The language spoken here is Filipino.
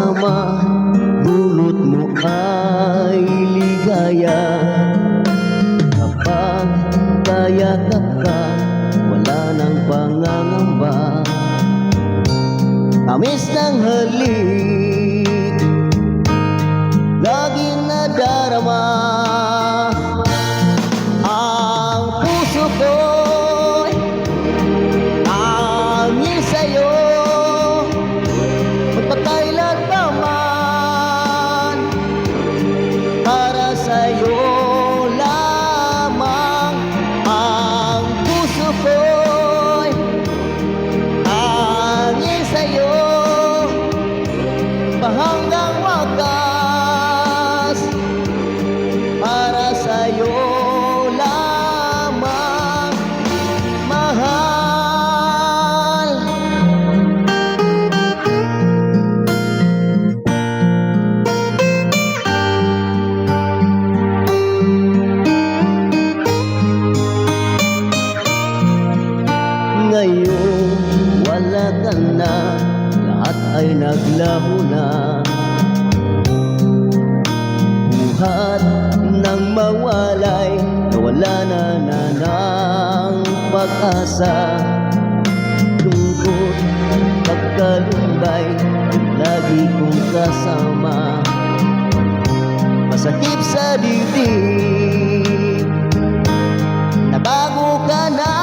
kasama, dulot mo ay ligaya. Kapag kayakap ka, wala nang pangangamba. Tamis ng halik, laging nadarama. Ang puso ko'y angin sa'yo, magpakailan pa man. Para sa'yo lamang. Ang puso ko'y angin sa'yo, hanggang wakas. Para sa'yo lamang, mahal. Ngayon wala ka na, lahat ay naglaho na. Buhat ng mawalay, nawala na ng pag-asa. Lungkot, pagkalumbay, lagi kong kasama. Masakit sa dibdib na bago ka na.